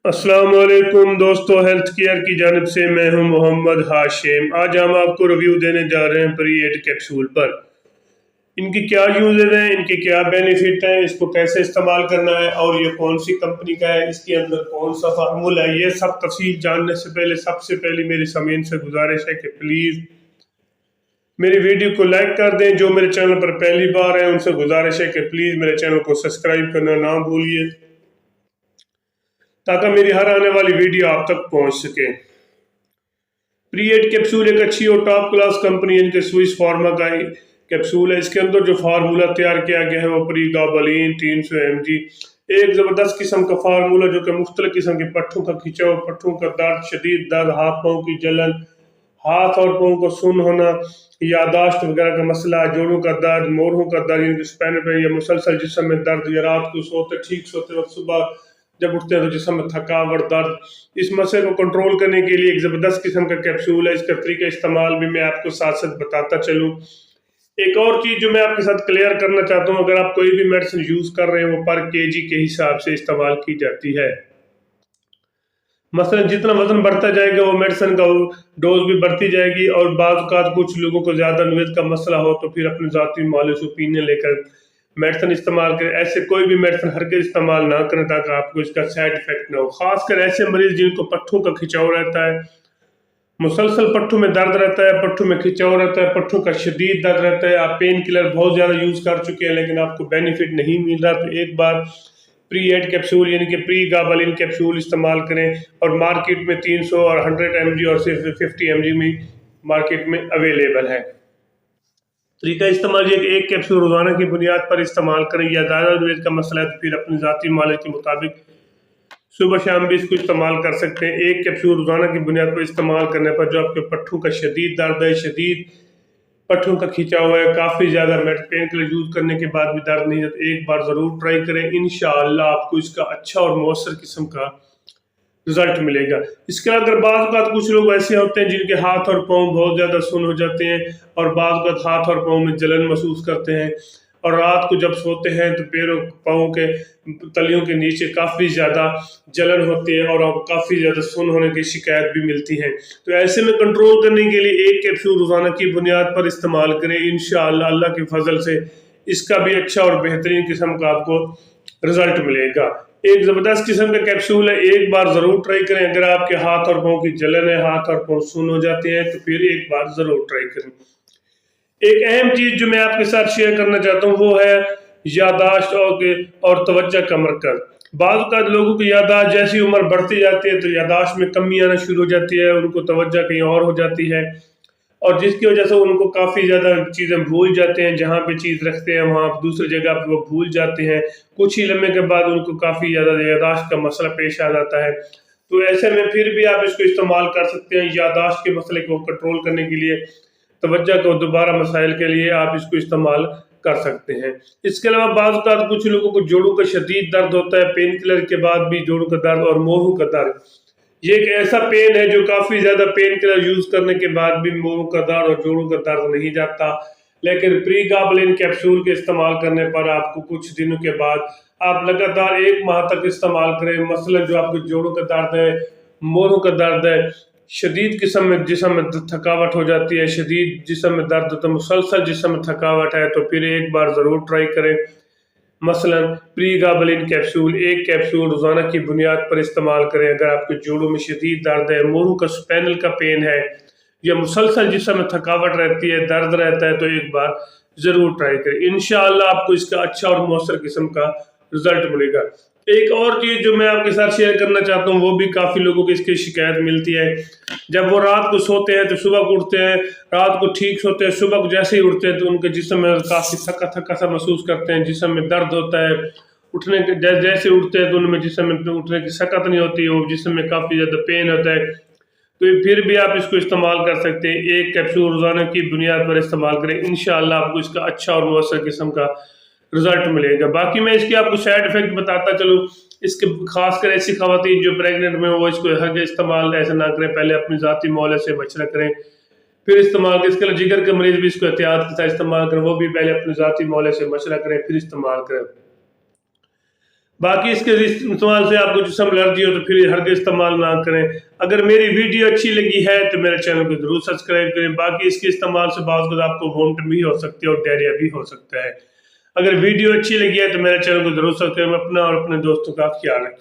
अस्सलाम वालेकुम दोस्तों, हेल्थ केयर की जानिब से मैं हूं मोहम्मद हाशिम। आज हम आपको रिव्यू देने जा रहे हैं प्री-एड कैप्सूल पर। इनकी क्या यूजेज हैं, इनके क्या बेनिफिट हैं, इसको कैसे इस्तेमाल करना है और ये कौन सी कंपनी का है, इसके अंदर कौन सा फार्मूला है, ये सब तफसील जानने से पहले सबसे पहले मेरी समीन से गुजारिश है कि प्लीज़ मेरी वीडियो को लाइक कर दें। जो मेरे चैनल पर पहली बार है उनसे गुजारिश है कि प्लीज़ मेरे चैनल को सब्सक्राइब करना ना भूलिए ताकि मेरी हर आने वाली वीडियो आप तक पहुंच सके। प्री-एड कैप्सूल एक अच्छी और टॉप क्लास कंपनी इनके स्विस फार्मा का कैप्सूल है। इसके अंदर जो फार्मूला तैयार किया गया है वो प्रीगाबालिन 300 mg, एक ज़बरदस्त किस्म का फार्मूला जो कि मुख्तलिफ किस्म के पट्ठों का खिंचाव, पट्ठों का दर्द, शदीद दर्द, हाथ पाँव की जलन, हाथ और पाँव को सुन्न होना, यादाश्त वगैरह का मसला, जोड़ों का दर्द, मोरों का दर्द, स्पाइन पेन या मुसलसल जिस्म में दर्द, या रात को सोते वक्त सुबह जब उठते हैं तो जिस्म में थकावट, दर्द, इस मसले को कंट्रोल करने के लिए एक ज़बरदस्त किस्म का कैप्सूल है। इसका तरीका इस्तेमाल भी मैं आपको साथ साथ बताता चलूँ। एक और चीज़ जो मैं आपके साथ क्लियर करना चाहता हूँ, अगर आप कोई भी मेडिसिन यूज़ कर रहे हैं वो पर केजी के हिसाब से इस्तेमाल की जाती है। मसलन जितना वजन बढ़ता जाएगा वो मेडिसिन का डोज भी बढ़ती जाएगी, और बाज़ औक़ात कुछ लोगों को ज़्यादा नवेद का मसला हो तो फिर अपने ज़ाती मालिश ओपिनियन लेकर मेडिसिन इस्तेमाल करें। ऐसे कोई भी मेडिसिन हर के इस्तेमाल ना करें ताकि आपको इसका साइड इफेक्ट ना हो। खासकर ऐसे मरीज जिनको पट्ठों का खिंचाव रहता है, मुसलसल पट्ठों में दर्द रहता है, पट्ठों में खिंचाव रहता है, पट्ठों का शदीद दर्द रहता है, आप पेन किलर बहुत ज़्यादा यूज़ कर चुके हैं लेकिन आपको बेनिफिट नहीं मिल रहा, तो एक बार प्री-एड कैप्सूल यानी कि प्रीगाबालिन कैप्सूल इस्तेमाल करें। और मार्केट में 300 और 100 mg और सिर्फ 50 mg में मार्केट में अवेलेबल है। तरीका इस्तेमाल ये एक कैप्सूल रोजाना की बुनियाद पर इस्तेमाल करें, या ज़्यादा नवेद का मसला है तो फिर अपनी ज़ाती मालिश के मुताबिक सुबह शाम भी इसको इस्तेमाल कर सकते हैं। एक कैप्सूल रोजाना की बुनियाद पर इस्तेमाल करने पर जो आपके पट्ठों का शदीद दर्द है, शदीद पट्ठों का खिंचाव है, काफ़ी ज़्यादा पेन किलर यूज़ करने के बाद भी दर्द नहीं जाता, एक बार ज़रूर ट्राई करें। इंशाअल्लाह आपको इसका अच्छा और मौसर किस्म का रिजल्ट मिलेगा। इसके अलावा बाज़ औक़ात कुछ लोग ऐसे होते हैं जिनके हाथ और पाँव बहुत ज़्यादा सुन्न हो जाते हैं, और बाज़ औक़ात हाथ और पाँव में जलन महसूस करते हैं, और रात को जब सोते हैं तो पैरों पाँव के तलियों के नीचे काफ़ी ज़्यादा जलन होती है और काफ़ी ज़्यादा सुन्न होने की शिकायत भी मिलती है। तो ऐसे में कंट्रोल करने के लिए एक कैप्सूल रोज़ाना की बुनियाद पर इस्तेमाल करें। इंशाअल्लाह अल्लाह के फजल से इसका भी अच्छा और बेहतरीन किस्म का आपको रिजल्ट मिलेगा। एक ज़बरदस्त किस्म का कैप्सूल है, एक बार ज़रूर ट्राई करें। अगर आपके हाथ और पाँव की जलन है, हाथ और पाँव सुन्न हो जाते हैं तो फिर एक बार ज़रूर ट्राई करें। एक अहम चीज़ जो मैं आपके साथ शेयर करना चाहता हूँ वो है यादाश्त और तवज्जो का मरकज़। बाज़ औक़ात लोगों की यादाश्त जैसी उम्र बढ़ती जाती है तो यादाश्त में कमी आना शुरू हो जाती है, उनको तवज्जो कहीं और हो जाती है, और जिसकी वजह से उनको काफ़ी ज़्यादा चीज़ें भूल जाते हैं। जहाँ पे चीज़ रखते हैं वहाँ दूसरी जगह पे वो भूल जाते हैं। कुछ ही लम्हे के बाद उनको काफ़ी ज़्यादा यादाश्त का मसला पेश आ जाता है। तो ऐसे में फिर भी आप इसको इस्तेमाल कर सकते हैं यादाश्त के मसले को कंट्रोल करने के लिए, तवज्जो को दोबारा मसाइल के लिए आप इसको इस्तेमाल कर सकते हैं। इसके अलावा बाज़ औक़ात कुछ लोगों को जोड़ों का शदीद दर्द होता है, पेन किलर के बाद भी जोड़ों का दर्द और मोरों का दर्द, ये एक ऐसा पेन है जो काफ़ी ज़्यादा पेन किलर यूज़ करने के बाद भी मोरों का दर्द और जोड़ों का दर्द नहीं जाता, लेकिन प्रीगाबालिन कैप्सूल के इस्तेमाल करने पर आपको कुछ दिनों के बाद आप लगातार 1 माह तक इस्तेमाल करें। मसलन जो आपके जोड़ों का दर्द है, मोरों का दर्द है, शदीद किस्म में जिस्म में थकावट हो जाती है, शदीद जिस्म में दर्द होता है, मुसलसल जिस्म में थकावट है, तो फिर एक बार ज़रूर ट्राई करें। मसलन प्रीगाबालिन कैप्सूल, एक कैप्सूल रोज़ाना की बुनियाद पर इस्तेमाल करें। अगर आपके जोड़ों में शदीद दर्द है, मोरों का स्पाइनल का पेन है, या मुसलसल जिस्म में थकावट रहती है, दर्द रहता है, तो एक बार ज़रूर ट्राई करें। इंशाअल्लाह आपको इसका अच्छा और मौसर किस्म का रिजल्ट मिलेगा। एक और चीज़ जो मैं आपके साथ शेयर करना चाहता हूँ, वो भी काफ़ी लोगों को इसकी शिकायत मिलती है। जब वो रात को सोते हैं तो सुबह को उठते हैं, रात को ठीक सोते हैं, सुबह को जैसे ही उठते हैं तो उनके जिस्म में काफ़ी थका थका सा महसूस करते हैं, जिस्म में दर्द होता है, उठने के जैसे उठते हैं तो उनमें जिस्म में उठने की सकत नहीं होती, वो जिस्म में काफ़ी ज़्यादा पेन होता है। तो फिर भी आप इसको इस्तेमाल कर सकते हैं। एक कैप्सूल रोज़ाना की बुनियाद पर इस्तेमाल करें, इंशाअल्लाह आपको इसका अच्छा और मौसर किस्म का रिजल्ट मिलेगा। बाकी मैं इसके आपको साइड इफेक्ट बताता चलूँ। इसके खासकर ऐसी खवातीन जो प्रेग्नेंट में वो इसको हर इस्तेमाल ऐसे ना करें, पहले अपनी ज़ाती मौले से बचना करें, फिर इस्तेमाल करें। इसके लिए जिगर के मरीज भी इसको एहतियात के साथ इस्तेमाल करें, वो भी पहले अपनी ज़ाती मौले से बचना करें फिर इस्तेमाल करें। باقی اس کے استعمال سے آپ کو جسم الرجی ہو تو پھر ہرگز استعمال نہ کریں۔ اگر میری ویڈیو اچھی لگی ہے تو میرے چینل کو ضرور سبسکرائب کریں۔ باقی اس کے استعمال سے بعض اوقات آپ کو وومٹ بھی ہو سکتی ہے اور ڈائریا بھی ہو سکتا ہے۔ اگر ویڈیو اچھی لگی ہے تو میرے چینل کو ضرور سبسکرائب کریں۔ اپنا اور اپنے دوستوں کا خیال رکھیں۔